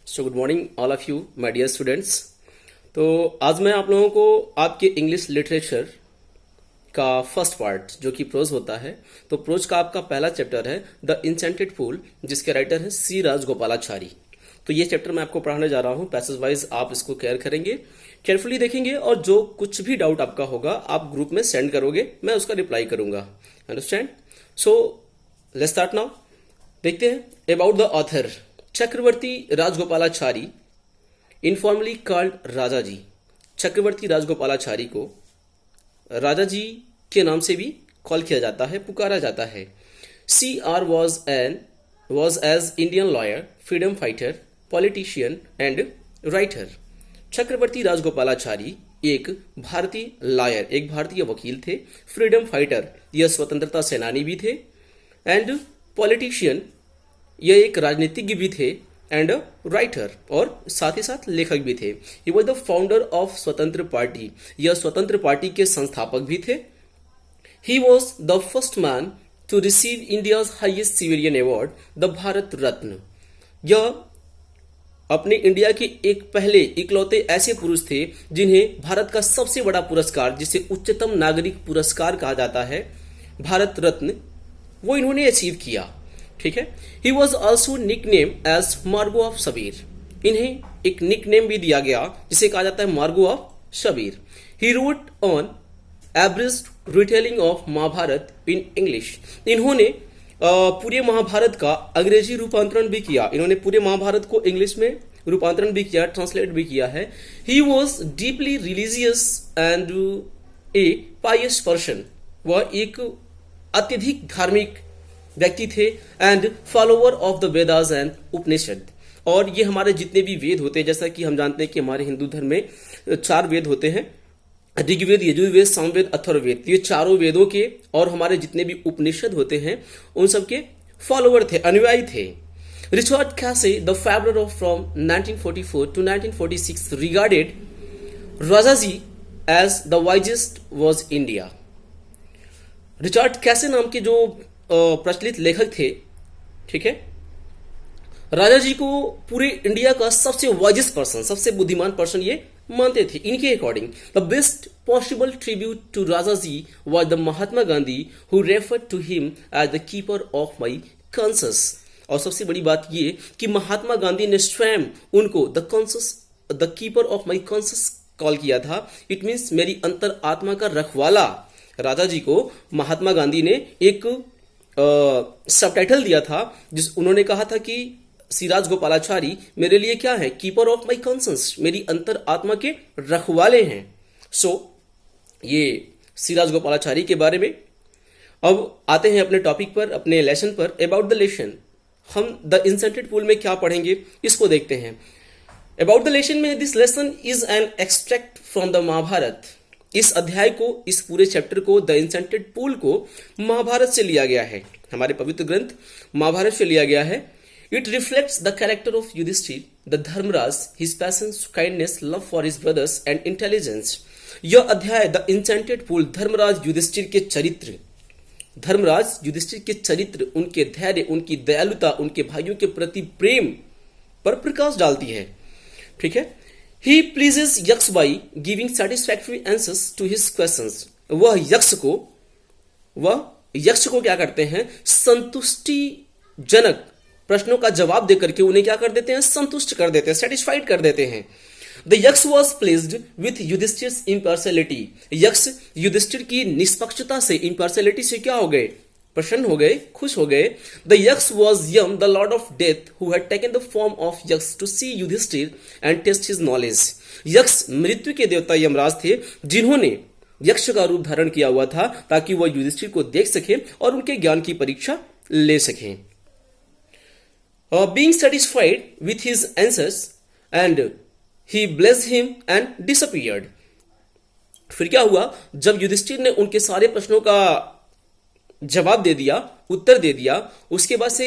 So good morning all of you my dear students. तो आज मैं आप लोगों को आपके इंग्लिश लिटरेचर का फर्स्ट पार्ट जो कि प्रोज होता है, तो प्रोज का आपका पहला चैप्टर है द इंसेंटेड फूल, जिसके राइटर हैं सी राजगोपालाचारी। तो ये चैप्टर मैं आपको पढ़ाने जा रहा हूँ, पैसेज वाइज आप इसको केयर करेंगे, केयरफुली देखेंगे और जो कुछ भी डाउट आपका होगा आप ग्रुप में सेंड करोगे, मैं उसका रिप्लाई करूंगा। Understand? So let's start now. देखते हैं about the author Chakravarti Rajagopalachari, informally called Raja ji. Chakravarti Rajagopalachari को राजा जी के नाम से भी कॉल किया जाता है, पुकारा जाता है। C R was as Indian lawyer, freedom fighter, politician and writer. Chakravarti Rajagopalachari एक भारतीय लॉयर, एक भारतीय वकील थे, फ्रीडम फाइटर, यह स्वतंत्रता सेनानी भी थे, एंड पॉलिटिशियन, यह एक राजनीतिज्ञ भी थे, एंड राइटर, और साथ ही साथ लेखक भी थे। He was the founder of Swatantra party, यह स्वतंत्र पार्टी के संस्थापक भी थे। He was the first man to receive India's highest civilian award, the Bharat Ratna. यह अपने इंडिया के एक पहले इकलौते ऐसे पुरुष थे जिन्हें भारत का सबसे बड़ा पुरस्कार, जिसे उच्चतम नागरिक पुरस्कार कहा जाता है, भारत रत्न, वो इन्होंने अचीव किया। ठीक है। He was also nickname as Margo of Shabir. इन्हें एक निक नेम भी दिया गया जिसे कहा जाता है मार्गो ऑफ शबीर। He wrote an abridged retelling of Mahabharata in English. इन्होंने पूरे महाभारत का अंग्रेजी रूपांतरण भी किया। इन्होंने पूरे महाभारत को इंग्लिश में रूपांतरण भी किया, ट्रांसलेट भी किया है। He was deeply religious and a pious person. वह एक अत्यधिक धार्मिक व्यक्ति थे, and follower of the Vedas and Upanishad. और ये हमारे जितने भी वेद होते हैं, जैसा कि हम जानते हैं कि हमारे हिंदू धर्म में 4 वेद होते हैं, ऋग्वेद, यजुर्वेद, सामवेद, अथर्ववेद। ये चारों वेदों के और हमारे जितने भी उपनिषद होते हैं उन सबके फॉलोवर थे, अनुयायी थे। Richard Casey, the February of from 1944 to 1946, regarded Rajaji as the wisest was India. Richard Casey नाम के जो प्रचलित लेखक थे, ठीक है, राजा जी को पूरे इंडिया का सबसे वाइजेस्ट पर्सन, सबसे बुद्धिमान पर्सन ये मानते थे। इनके according the best possible tribute to Raja ji was the Mahatma Gandhi, who referred to him as the keeper of my conscious. और सबसे बड़ी बात ये कि महात्मा गांधी ने स्वयं उनको the keeper of my conscious call किया था। इट मीन्स मेरी अंतर आत्मा का रखवाला। राजा जी को महात्मा गांधी ने एक सबटाइटल दिया था, जिस उन्होंने कहा था कि सी राजगोपालाचारी मेरे लिए क्या है, कीपर ऑफ माई कॉन्शंस, मेरी अंतर आत्मा के रखवाले हैं। सो ये सी राजगोपालाचारी के बारे में। अब आते हैं अपने टॉपिक पर, अपने लेसन पर। अबाउट द लेसन, हम द इंसेंटेड पूल में क्या पढ़ेंगे इसको देखते हैं। अबाउट द लेसन में, this lesson is an extract from the Mahabharata. इस अध्याय को, इस पूरे चैप्टर को, द इंसेंटेड पूल को महाभारत से लिया गया है, हमारे पवित्र ग्रंथ महाभारत से लिया गया है। It reflects the character of Yudhishthira, the Dharmaraj, his patience, kindness, love for his brothers and intelligence. यह अध्याय the enchanted pool Dharmaraj Yudhishthira के चरित्र, धर्मराज युधिष्ठिर के चरित्र, उनके धैर्य, उनकी दयालुता, उनके भाइयों के प्रति प्रेम पर प्रकाश डालती है। ठीक है। He pleases यक्ष by giving satisfactory answers to his questions. वह यक्ष को क्या करते हैं, संतुष्टिजनक प्रश्नों का जवाब देकर के उन्हें क्या कर देते हैं, संतुष्ट कर देते हैं, सेटिस्फाइड कर देते हैं। The यक्ष was pleased with Yudhishthir's impartiality. यक्ष युधिष्ठिर की निष्पक्षता से, impartiality से क्या हो गए, प्रसन्न हो गए, खुश हो गए। The Yaksha was Yama, the lord of death, who had taken the form of Yaksha to see Yudhishthira and test his knowledge. Yaksha मृत्यु के देवता यमराज थे, जिन्होंने यक्ष का रूप धारण किया हुआ था ताकि वह युधिष्ठिर को देख सके और उनके ज्ञान की परीक्षा ले सके। Being satisfied with his answers and he blessed him and disappeared. फिर क्या हुआ, जब युधिष्ठिर ने उनके सारे प्रश्नों का जवाब दे दिया, उत्तर दे दिया, उसके बाद से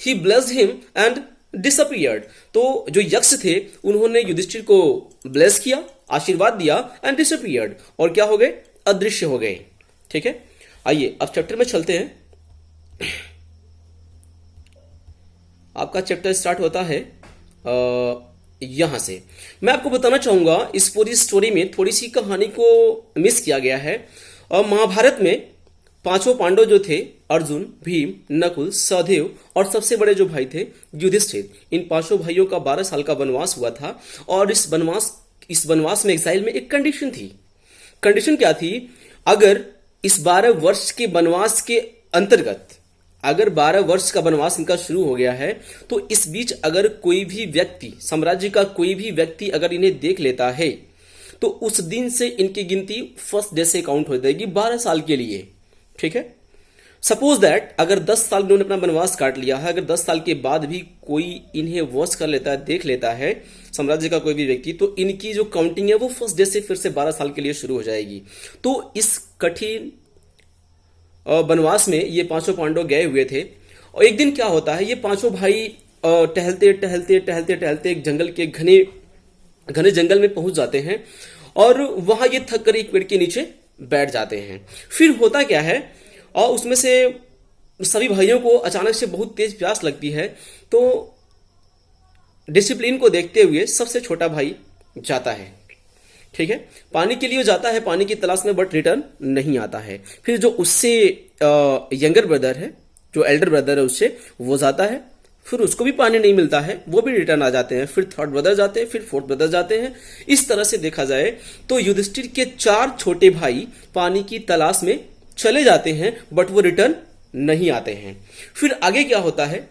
ही ब्लेस्ड हिम एंड डिसअपीयर्ड। तो जो यक्ष थे उन्होंने युधिष्ठिर को ब्लेस किया, आशीर्वाद दिया, एंड डिसअपीयर्ड, और क्या हो गए, अदृश्य हो गए। ठीक है। आइए अब चैप्टर में चलते हैं। आपका चैप्टर स्टार्ट होता है यहां से मैं आपको बताना चाहूंगा, इस पूरी स्टोरी में थोड़ी सी कहानी को मिस किया गया है। और महाभारत में पांचों पांडव जो थे, अर्जुन, भीम, नकुल, सहदेव और सबसे बड़े जो भाई थे युधिष्ठिर, इन पांचों भाइयों का 12 साल का वनवास हुआ था। और इस वनवास में, एक्साइल में एक कंडीशन थी। कंडीशन क्या थी? अगर इस 12 वर्ष के वनवास के अंतर्गत, अगर 12 वर्ष का वनवास इनका शुरू हो गया है, तो इस बीच अगर कोई भी व्यक्ति, साम्राज्य का कोई भी व्यक्ति अगर इन्हें देख लेता है, तो उस दिन से इनकी गिनती फर्स्ट डे से काउंट हो जाएगी 12 साल के लिए। ठीक है। सपोज दैट अगर 10 साल इन्होंने अपना वनवास काट लिया है, अगर 10 साल के बाद भी कोई इन्हें वॉच कर लेता है, देख लेता है, साम्राज्य का कोई भी व्यक्ति, तो इनकी जो काउंटिंग है वो फर्स्ट डे से फिर से 12 साल के लिए शुरू हो जाएगी। तो इस कठिन वनवास में ये पांचों पांडव गए हुए थे। और एक दिन क्या होता है, ये पांचों भाई टहलते टहलते टहलते टहलते एक जंगल के घने घने जंगल में पहुंच जाते हैं और वहां ये थक कर एक पेड़ के नीचे बैठ जाते हैं। फिर होता क्या है, और उसमें से सभी भाइयों को अचानक से बहुत तेज प्यास लगती है। तो डिसिप्लिन को देखते हुए सबसे छोटा भाई जाता है। ठीक है, पानी के लिए जाता है, पानी की तलाश में, बट रिटर्न नहीं आता है। फिर जो उससे यंगर ब्रदर है, जो एल्डर ब्रदर है, उससे वो जाता है, फिर उसको भी पानी नहीं मिलता है, वो भी रिटर्न आ जाते हैं। फिर थर्ड ब्रदर जाते हैं, फिर फोर्थ ब्रदर जाते हैं। इस तरह से देखा जाए तो युधिष्ठिर के 4 छोटे भाई पानी की तलाश में चले जाते हैं, बट वो रिटर्न नहीं आते हैं। फिर आगे क्या होता है,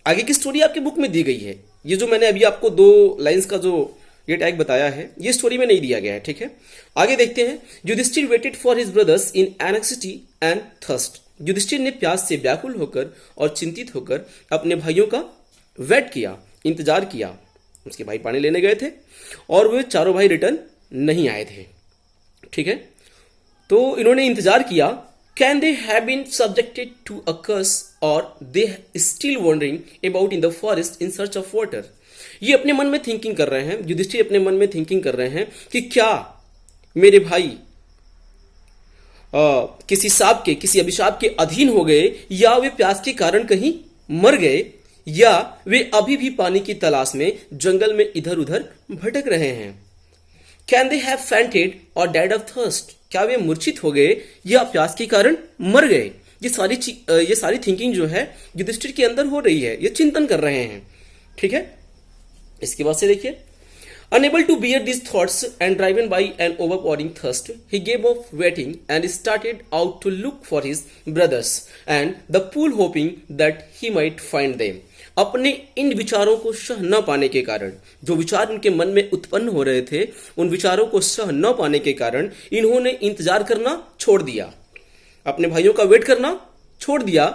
आगे की स्टोरी आपकी बुक में दी गई है। ये जो मैंने अभी आपको 2 लाइंस का जो ये टैग बताया है, ये स्टोरी में नहीं दिया गया है। ठीक है, आगे देखते हैं। Yudhishthira waited for his brothers in anxiety and thirst. Yudhishthira ने प्यास से व्याकुल होकर और चिंतित होकर अपने भाइयों का वेट किया, इंतजार किया। उसके भाई पानी लेने गए थे और वे चारों भाई रिटर्न नहीं आए थे। ठीक है, तो इन्होंने इंतजार किया। Can they have been subjected to a curse or they still wandering about in the forest in search of water. ये अपने मन में थिंकिंग कर रहे हैं, युधिष्ठिर अपने मन में थिंकिंग कर रहे हैं कि क्या मेरे भाई किसी शाप के, किसी अभिशाप के अधीन हो गए, या वे प्यास के कारण कहीं मर गए, या वे अभी भी पानी की तलाश में जंगल में इधर उधर भटक रहे हैं। कैन दे हैव फैंटेड और डेड ऑफ थर्स्ट। क्या वे मूर्छित हो गए या प्यास के कारण मर गए। ये सारी थिंकिंग जो है युधिष्ठिर के अंदर हो रही है, ये चिंतन कर रहे हैं। ठीक है, इसके बाद से देखिए, unable to bear these thoughts and driven by an overpowering thirst, he gave up waiting and started out to look for his brothers and the pool, hoping that he might find them. अपने इन विचारों को सह न पाने के कारण, जो विचार उनके मन में उत्पन्न हो रहे थे, उन विचारों को सह न पाने के कारण इन्होंने इंतजार करना छोड़ दिया, अपने भाइयों का वेट करना छोड़ दिया।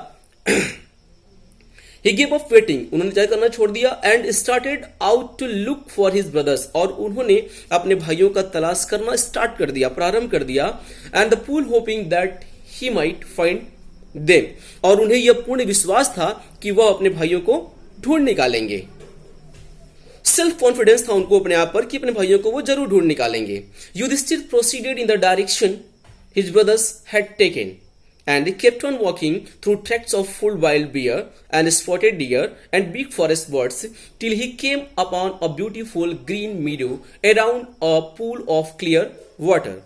He gave up waiting, उन्होंने इंतजार करना छोड़ दिया, and started out to look for his brothers, और उन्होंने अपने भाइयों का तलाश करना स्टार्ट कर दिया, प्रारंभ कर दिया। and the pool, hoping that he might find them, और उन्हें यह पूर्ण विश्वास था कि वह अपने भाइयों को ढूंढ निकालेंगे। सेल्फ कॉन्फिडेंस था उनको अपने आप पर कि अपने भाइयों को वो जरूर ढूंढ निकालेंगे। Yudhishthira proceeded in the direction his brothers had taken and kept on walking through tracts of full wild bear and spotted deer and big forest birds till he came upon a beautiful green meadow around a pool of clear water.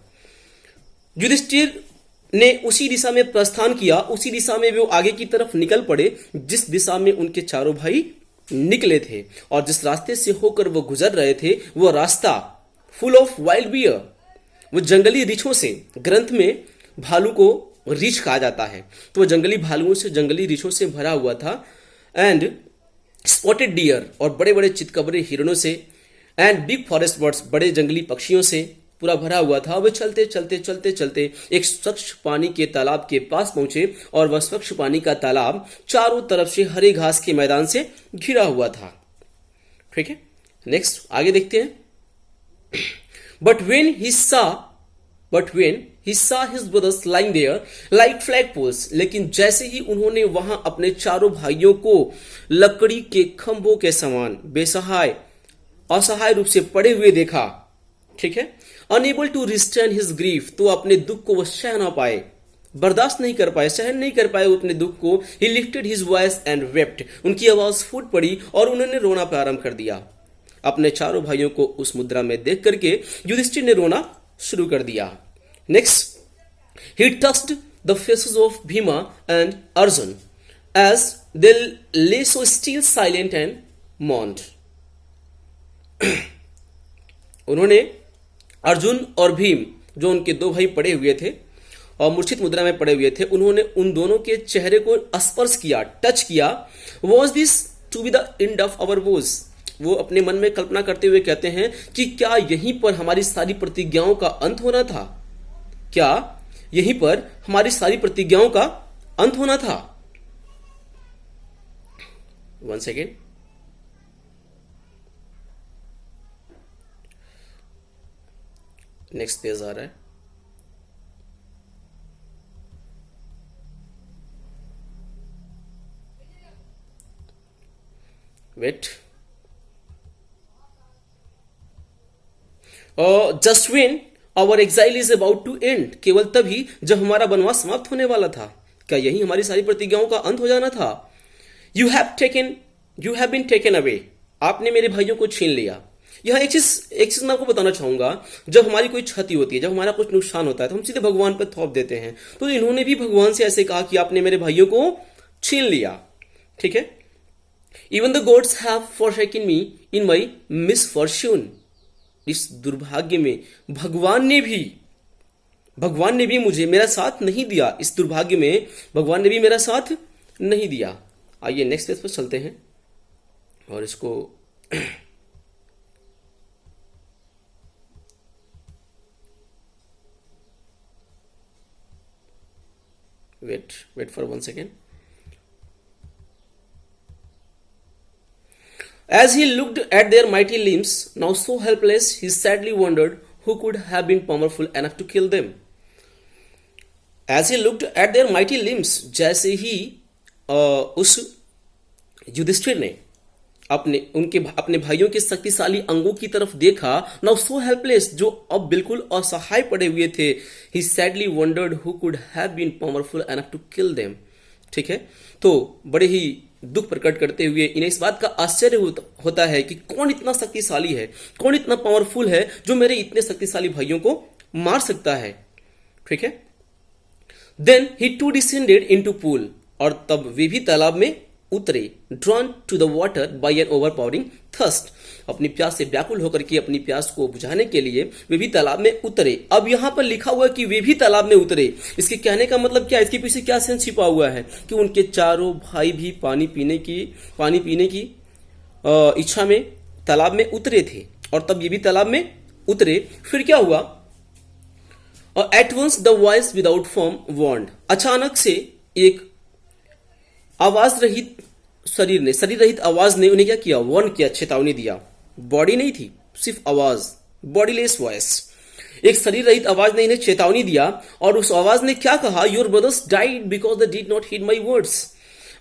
Yudhishthira ने उसी दिशा में प्रस्थान किया, उसी दिशा में वो आगे की तरफ निकल पड़े जिस दिशा में उनके चारों भाई निकले थे, और जिस रास्ते से होकर वो गुजर रहे थे वो रास्ता फुल ऑफ वाइल्ड बियर, वो जंगली रीछों से, ग्रंथ में भालू को रीछ कहा जाता है, तो वो जंगली भालुओं से, जंगली रीछों से भरा हुआ था। एंड स्पॉटेड डियर, और बड़े बड़े चितकबरे हिरणों से, एंड बिग फॉरेस्ट बर्ड्स, बड़े जंगली पक्षियों से पूरा भरा हुआ था। वे चलते चलते चलते चलते एक स्वच्छ पानी के तालाब के पास पहुंचे, और वह स्वच्छ पानी का तालाब चारों तरफ से हरे घास के मैदान से घिरा हुआ था। ठीक है, नेक्स्ट आगे देखते हैं। But when he saw his brothers lying there like flagpoles, लेकिन जैसे ही उन्होंने वहां अपने चारों भाइयों को लकड़ी के खंभों के समान बेसहाय, असहाय रूप से पड़े हुए देखा, ठीक है, unable to restrain his grief, तो अपने दुख को वह सह ना पाए, बर्दाश्त नहीं कर पाए, सहन नहीं कर पाए अपने दुख को। ही lifted his voice and wept, उनकी आवाज फूट पड़ी और उन्होंने रोना प्रारंभ कर दिया। अपने चारों भाइयों को उस मुद्रा में देख करके युधिष्ठिर ने रोना शुरू कर दिया। Next, he touched the faces of Bhima and Arjun as they lay so still, silent and mourned. उन्होंने अर्जुन और भीम, जो उनके दो भाई पड़े हुए थे और मूर्छित मुद्रा में पड़े हुए थे, उन्होंने उन दोनों के चेहरे को स्पर्श किया, टच किया। Was this to be the end of our woes? वो अपने मन में कल्पना करते हुए कहते हैं कि क्या यहीं पर हमारी सारी प्रतिज्ञाओं का अंत होना था? क्या यहीं पर हमारी सारी प्रतिज्ञाओं का अंत होना था? One second. नेक्स्ट पेज आ रहा है। Wait. Just when our exile is about to end, केवल तभी जब हमारा वनवास समाप्त होने वाला था। क्या यही हमारी सारी प्रतिज्ञाओं का अंत हो जाना था? You have been taken away, आपने मेरे भाइयों को छीन लिया। यह एक चीज मैं आपको बताना चाहूंगा, जब हमारी कोई क्षति होती है, जब हमारा कुछ नुकसान होता है, तो हम सीधे भगवान पर थोप देते हैं। तो इन्होंने भी भगवान से ऐसे कहा कि आपने मेरे भाइयों को छीन लिया। ठीक है। Even the gods have forsaken me in my misfortune, इस दुर्भाग्य में भगवान ने भी मुझे मेरा साथ नहीं दिया। इस दुर्भाग्य में भगवान ने भी मेरा साथ नहीं दिया। आइए नेक्स्ट पेज पर चलते हैं और इसको wait for one second. As he looked at their mighty limbs, now so helpless, he sadly wondered who could have been powerful enough to kill them. As he looked at their mighty limbs, जैसे ही उस युधिष्ठिर ने अपने भाइयों के शक्तिशाली अंगों की तरफ देखा, now so helpless, जो अब बिल्कुल असहाय पड़े हुए थे, he sadly wondered who could have been powerful enough to kill them. ठीक है। तो बड़े ही दुख प्रकट करते हुए इन्हें इस बात का आश्चर्य होता है कि कौन इतना शक्तिशाली है, कौन इतना पावरफुल है जो मेरे इतने शक्तिशाली भाइयों को मार सकता है। ठीक है। Then he too descended into pool, और तब वे भी तालाब में उतरे। Drawn to the water by an overpowering thirst, अपनी प्यास से व्याकुल होकर के अपनी प्यास को बुझाने के लिए वे भी तालाब में उतरे। अब यहां पर लिखा हुआ है कि वे भी तालाब में उतरे। इसके कहने का मतलब क्या, इसके पीछे क्या सेंस छिपा हुआ है कि उनके चारों भाई भी पानी पीने की इच्छा में तालाब में उतरे थे, और तब ये भी तालाब में उतरे। फिर क्या हुआ? At once the voice without form warned, अचानक से एक आवाज रहित शरीर रहित आवाज ने उन्हें क्या किया? वार्न किया, चेतावनी दिया। बॉडी नहीं थी, सिर्फ आवाज, बॉडीलेस वॉइस। एक शरीर रहित आवाज ने इन्हें चेतावनी दिया, और उस आवाज ने क्या कहा? Your brothers died because they did not heed my words,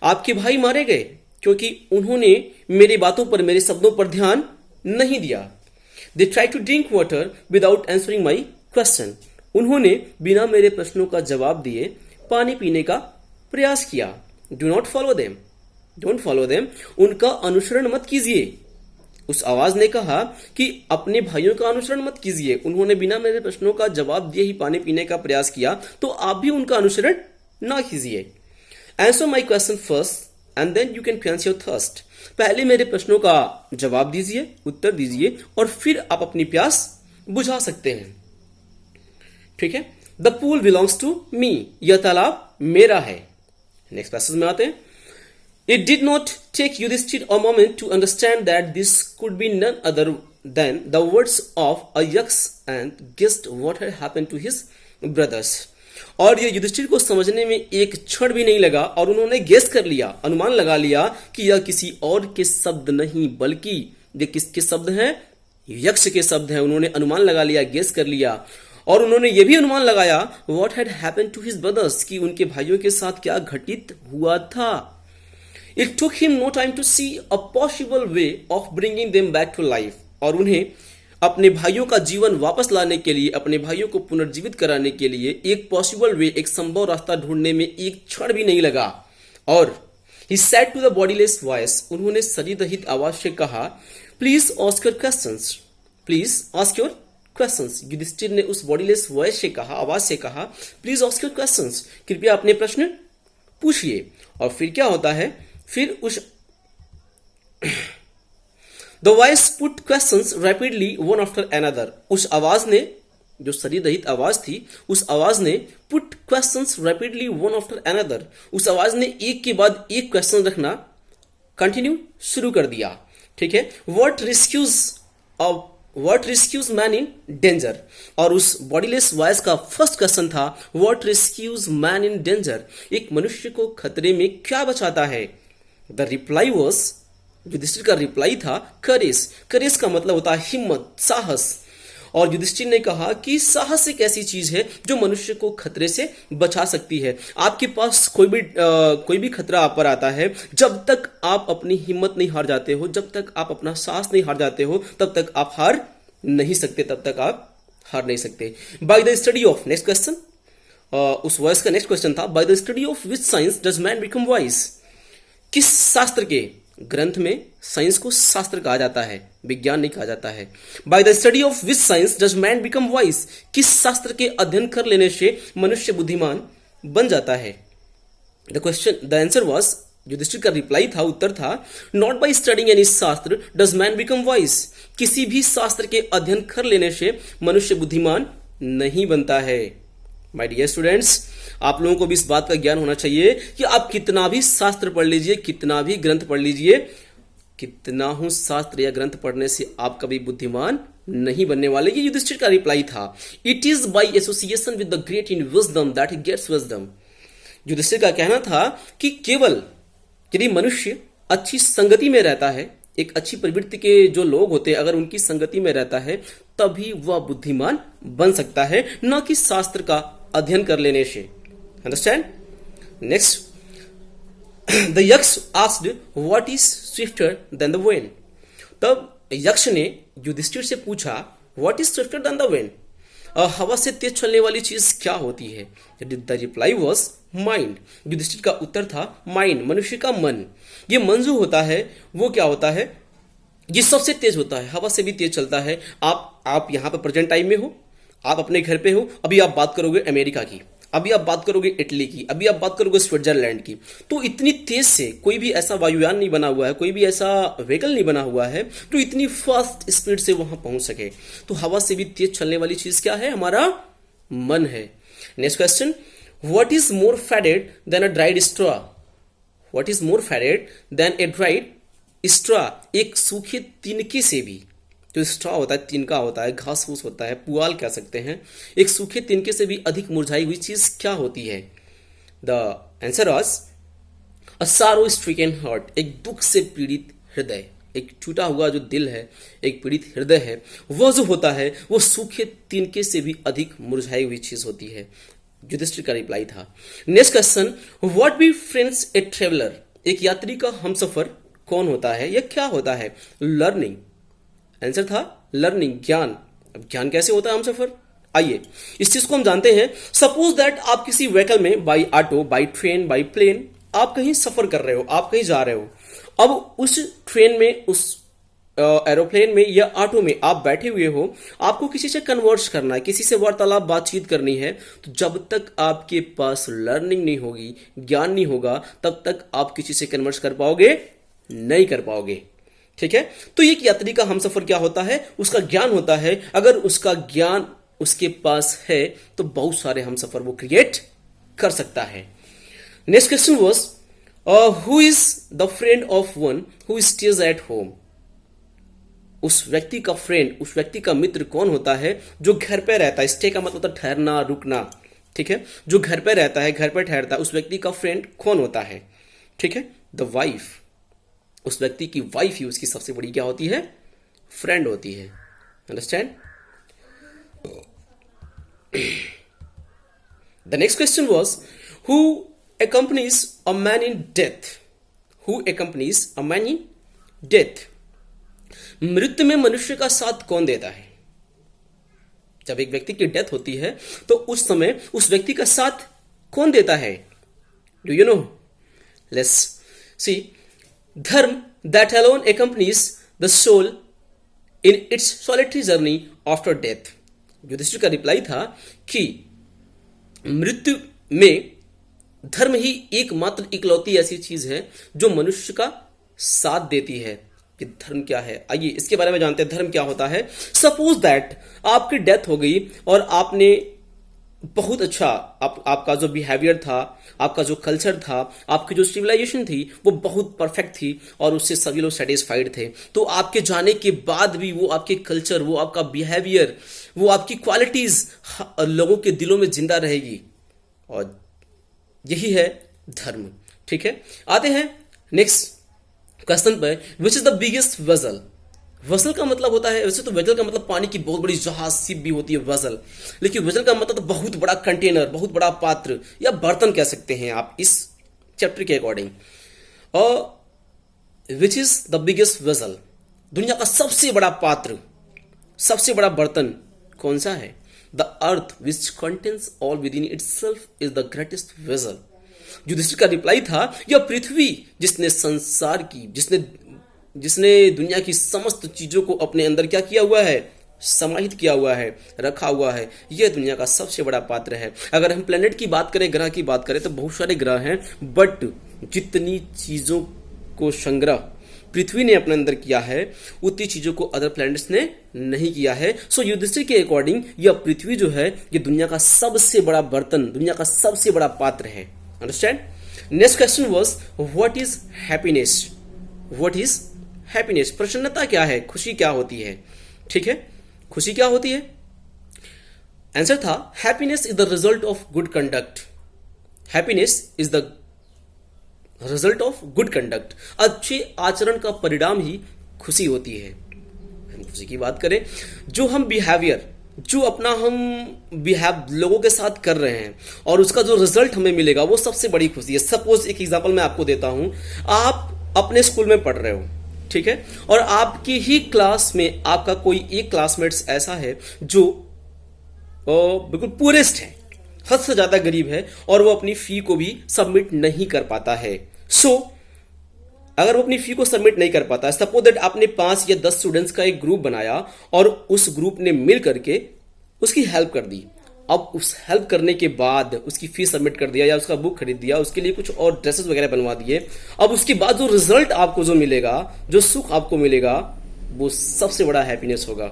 आपके भाई मारे गए क्योंकि उन्होंने मेरी बातों पर, मेरे शब्दों पर ध्यान नहीं दिया। They try to drink water without answering my question, उन्होंने बिना मेरे प्रश्नों का जवाब दिए पानी पीने का प्रयास किया। Do not follow them, don't follow them, उनका अनुसरण मत कीजिए। उस आवाज ने कहा कि अपने भाइयों का अनुसरण मत कीजिए, उन्होंने बिना मेरे प्रश्नों का जवाब दिए ही पानी पीने का प्रयास किया, तो आप भी उनका अनुसरण ना कीजिए। Answer my question first and then you can quench your thirst, पहले मेरे प्रश्नों का जवाब दीजिए, उत्तर दीजिए, और फिर आप अपनी प्यास बुझा सकते हैं। ठीक है। The pool belongs to me, यह तालाब मेरा है। नेक्स्ट पैसेज में आते हैं। It did not take Yudhishthir a moment to understand that this could be none other than the words of a yaks and guessed what had happened to his brothers. और ये युधिष्ठिर को समझने में एक क्षण भी नहीं लगा, और उन्होंने गेस कर लिया, अनुमान लगा लिया कि यह किसी और के शब्द नहीं बल्कि ये किसके शब्द हैं? यक्ष के शब्द हैं। उन्होंने अनुमान लगा लिया, गेस कर लिया, और उन्होंने ये भी अनुमान लगाया what had happened to his brothers, कि उनके भाइयों के साथ क्या घटित हुआ था। It took him no time to see a possible way of bringing them back to life, और उन्हें अपने भाइयों का जीवन वापस लाने के लिए, अपने भाइयों को पुनर्जीवित कराने के लिए एक पॉसिबल वे, एक संभव रास्ता ढूंढने में एक क्षण भी नहीं लगा। और he said to the bodiless voice, उन्होंने शरीर रहित आवाज से कहा, please ask your questions, please ask your questions. Yudhishthira ने उस बॉडीलेस वॉइस से कहा, आवाज से कहा, प्लीज आस्क योर क्वेश्चंस, कृपया अपने प्रश्न पूछिए। और फिर क्या होता है, फिर उस the voice put questions rapidly one after another, उस आवाज ने, जो शरीर रहित आवाज थी, उस आवाज ने put questions rapidly one after another, उस आवाज ने एक के बाद एक क्वेश्चन रखना कंटिन्यू शुरू कर दिया। ठीक है, व्हाट रिस्क्यूज मैन इन डेंजर, और उस बॉडीलेस वॉइस का फर्स्ट क्वेश्चन था व्हाट रिस्क्यूज मैन इन डेंजर, एक मनुष्य को खतरे में क्या बचाता है। द रिप्लाई वॉज, युधिष्ठिर का रिप्लाई था करेज। करेज का मतलब होता है हिम्मत, साहस। और युधिष्ठिर ने कहा कि साहस एक ऐसी चीज है जो मनुष्य को खतरे से बचा सकती है। आपके पास कोई भी खतरा आप पर आता है, जब तक आप अपनी हिम्मत नहीं हार जाते हो, जब तक आप अपना साहस नहीं हार जाते हो, तब तक आप हार नहीं सकते, तब तक आप हार नहीं सकते। By the study of, next question, उस वॉइस का नेक्स्ट क्वेश्चन था, by the study of which science does man become wise, किस शास्त्र के, ग्रंथ में साइंस को शास्त्र कहा जाता है, विज्ञान नहीं कहा जाता है। By the study of which science does man become wise, किस शास्त्र के अध्ययन कर लेने से मनुष्य बुद्धिमान बन जाता है। The question, the answer was, Yudhishthira का रिप्लाई था, उत्तर था, not by studying any shastra does man become wise, किसी भी शास्त्र के अध्ययन कर लेने से मनुष्य बुद्धिमान नहीं बनता है। माय डियर स्टूडेंट्स, आप लोगों को भी इस बात का ज्ञान होना चाहिए कि आप कितना भी शास्त्र पढ़ लीजिए, कितना भी ग्रंथ पढ़ लीजिए, कितना हूं शास्त्र या ग्रंथ पढ़ने से आप कभी बुद्धिमान नहीं बनने वाले। ये युधिष्ठिर का रिप्लाई था। It is by association with the great in wisdom that he gets wisdom. Yudhishthira का कहना था कि केवल यदि मनुष्य अच्छी संगति में रहता है, एक अच्छी प्रवृत्ति के जो लोग होते हैं, अगर उनकी संगति में रहता है, तभी वह बुद्धिमान बन सकता है, न कि शास्त्र का अध्ययन कर लेने से। Understand? Next, the Yaksha asked what is swifter than the wind. तब यक्ष ने युधिष्ठिर से पूछा what is swifter than the wind, हवा से तेज चलने वाली चीज क्या होती है। The reply was mind. Yudhishthira का उत्तर था माइंड, मनुष्य का मन। ये मन जो होता है वो क्या होता है, ये सबसे तेज होता है, हवा से भी तेज चलता है। आप यहां पर प्रेजेंट टाइम में हो, आप अपने घर पे हो, अभी आप बात करोगे अमेरिका की, अभी आप बात करोगे इटली की, अभी आप बात करोगे स्विट्जरलैंड की, तो इतनी तेज से कोई भी ऐसा वायुयान नहीं बना हुआ है, कोई भी ऐसा व्हीकल नहीं बना हुआ है जो इतनी फास्ट स्पीड से वहां पहुंच सके। तो हवा से भी तेज चलने वाली चीज क्या है, हमारा मन है। Next question, what is more fated than a dried straw. What is more fated than a dried straw, एक सूखे तिनके से भी, जो स्ट्रॉ होता है, तिनका होता है, घास फूस होता है, पुआल कह सकते हैं, एक सूखे तिनके से भी अधिक मुरझाई हुई चीज क्या होती है। द आंसर वाज अ सारो स्ट्रिकन हार्ट, एक दुख से पीड़ित हृदय, एक टूटा हुआ जो दिल है, एक पीड़ित हृदय है, वह जो होता है वो सूखे तिनके से भी अधिक मुरझाई हुई चीज होती है। युधिष्ठिर का रिप्लाई था। Next question, what be friends a traveller, एक यात्री का हमसफर कौन होता है या क्या होता है। लर्निंग, आंसर था लर्निंग, ज्ञान। अब ज्ञान कैसे होता है हम सफर, आइए इस चीज को हम जानते हैं। सपोज दैट आप किसी व्हीकल में, by auto, by train, by plane, आप कहीं सफर कर रहे हो, आप कहीं जा रहे हो। अब उस ट्रेन में, उस एरोप्लेन में या ऑटो में आप बैठे हुए हो, आपको किसी से कन्वर्स करना है, किसी से वार्तालाप, बातचीत करनी है। तो जब तक आपके पास लर्निंग नहीं होगी, ज्ञान नहीं होगा, तब तक आप किसी से कन्वर्स कर पाओगे नहीं कर पाओगे। ठीक है, तो एक यात्री का हमसफर क्या होता है, उसका ज्ञान होता है। अगर उसका ज्ञान उसके पास है तो बहुत सारे हमसफर वो क्रिएट कर सकता है। Next question was who is the friend of one who stays at home. उस व्यक्ति का फ्रेंड, उस व्यक्ति का मित्र कौन होता है जो घर पे रहता है। स्टे का मतलब होता है ठहरना, रुकना। ठीक है, जो घर पे रहता है, घर पे ठहरता है, उस व्यक्ति का फ्रेंड कौन होता है। ठीक है, द वाइफ, उस व्यक्ति की वाइफ ही उसकी सबसे बड़ी क्या होती है, फ्रेंड होती है। Understand? The next question was who accompanies a man in death, who accompanies a man in death। मृत्यु में मनुष्य का साथ कौन देता है। जब एक व्यक्ति की डेथ होती है तो उस समय उस व्यक्ति का साथ कौन देता है? Do you know? Let's see. धर्म that alone accompanies the soul in its solitary journey after death. Yudhishthir का रिप्लाई था कि मृत्यु में धर्म ही एकमात्र इकलौती ऐसी चीज है जो मनुष्य का साथ देती है. कि धर्म क्या है, आइए इसके बारे में जानते हैं. धर्म क्या होता है? सपोज दैट आपकी डेथ हो गई और आपने बहुत अच्छा आपका जो बिहेवियर था, आपका जो कल्चर था, आपकी जो सिविलाइजेशन थी वो बहुत परफेक्ट थी और उससे सभी लोग सेटिस्फाइड थे. तो आपके जाने के बाद भी वो आपके कल्चर, वो आपका बिहेवियर, वो आपकी क्वालिटीज लोगों के दिलों में जिंदा रहेगी. और यही है धर्म. ठीक है, आते हैं नेक्स्ट क्वेश्चन पर. Which is the biggest vessel? Vessel का मतलब होता है, वैसे तो वेसल का मतलब पानी की बहुत बड़ी जहाज शिप भी होती है वेसल, लेकिन वेसल का मतलब तो बहुत बड़ा कंटेनर, बहुत बड़ा पात्र या बर्तन कह सकते हैं आप इस चैप्टर के अकॉर्डिंग. और which is the biggest vessel? दुनिया का सबसे बड़ा पात्र, सबसे बड़ा बर्तन कौन सा है? The earth which contains all within itself is the greatest vessel. Yudhishthira का रिप्लाई था, यह पृथ्वी जिसने संसार की, जिसने दुनिया की समस्त चीजों को अपने अंदर क्या किया हुआ है? समाहित किया हुआ है, रखा हुआ है. यह दुनिया का सबसे बड़ा पात्र है. अगर हम प्लेनेट की बात करें, ग्रह की बात करें, तो बहुत सारे ग्रह हैं, बट जितनी चीजों को संग्रह पृथ्वी ने अपने अंदर किया है उतनी चीजों को अदर प्लैनेट्स ने नहीं किया है. सो युधिष्ठिर के अकॉर्डिंग यह पृथ्वी जो है ये दुनिया का सबसे बड़ा बर्तन, दुनिया का सबसे बड़ा पात्र है. Understand? Next question was what is happiness? What is happiness? प्रसन्नता क्या है? खुशी क्या होती है? ठीक है, खुशी क्या होती है? आंसर था happiness is the result of good conduct. Happiness is the result of good conduct. अच्छे आचरण का परिणाम ही खुशी होती है. हम खुशी की बात करें, जो हम बिहेवियर, जो अपना हम बिहेव लोगों के साथ कर रहे हैं और उसका जो रिजल्ट हमें मिलेगा वो सबसे बड़ी खुशी है. सपोज एक एग्जांपल मैं आपको देता हूं. आप अपने स्कूल में पढ़ रहे हो, ठीक है, और आपकी ही क्लास में आपका कोई एक क्लासमेट्स ऐसा है जो बिल्कुल पुअरेस्ट है, हद से ज्यादा गरीब है और वो अपनी फी को भी सबमिट नहीं कर पाता है. सो अगर वो अपनी फी को सबमिट नहीं कर पाता है, सपोज दैट आपने 5 या 10 स्टूडेंट्स का एक ग्रुप बनाया और उस ग्रुप ने मिल करके उसकी हेल्प कर दी. अब उस हेल्प करने के बाद उसकी फीस सबमिट कर दिया या उसका बुक खरीद दिया, उसके लिए कुछ और ड्रेसेस वगैरह बनवा दिए. अब उसके बाद जो रिजल्ट आपको जो मिलेगा, जो सुख आपको मिलेगा, वो सबसे बड़ा हैप्पीनेस होगा.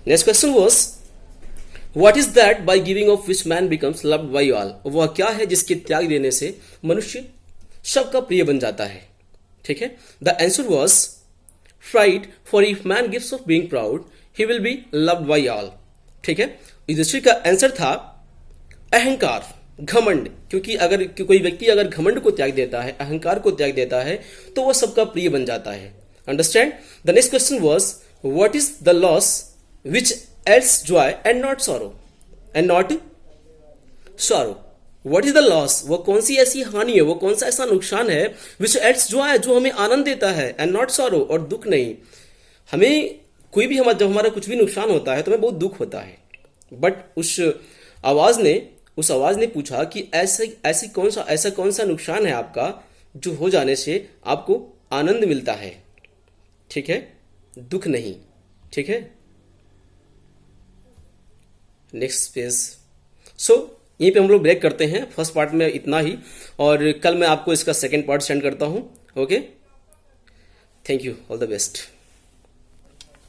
Next question was what is that by giving of which man becomes loved by all? वह क्या है जिसके त्याग देने से मनुष्य सबका प्रिय बन जाता है? ठीक है, the answer was pride, for if man gives off being proud he will be loved by all. ठीक है, युधिष्ठिर का आंसर था अहंकार, घमंड. क्योंकि अगर कोई व्यक्ति अगर घमंड को त्याग देता है, अहंकार को त्याग देता है, तो वह सबका प्रिय बन जाता है. Understand? The next question was what is the loss which adds joy and not sorrow? And not sorrow. What is the loss? वो कौन सी ऐसी हानि है, वो कौन सा ऐसा नुकसान है विच एड्स जॉय, जो हमें आनंद देता है, एंड नॉट सॉरो, और दुख नहीं. हमें कोई भी जब हमारा कुछ भी नुकसान होता है तो हमें बहुत दुख होता है, बट उस आवाज ने पूछा कि ऐसा कौन सा नुकसान है आपका जो हो जाने से आपको आनंद मिलता है. ठीक है, दुख नहीं. ठीक है, नेक्स्ट पेज. सो यहीं पे हम लोग ब्रेक करते हैं. फर्स्ट पार्ट में इतना ही, और कल मैं आपको इसका सेकेंड पार्ट सेंड करता हूं. Okay, thank you, all the best.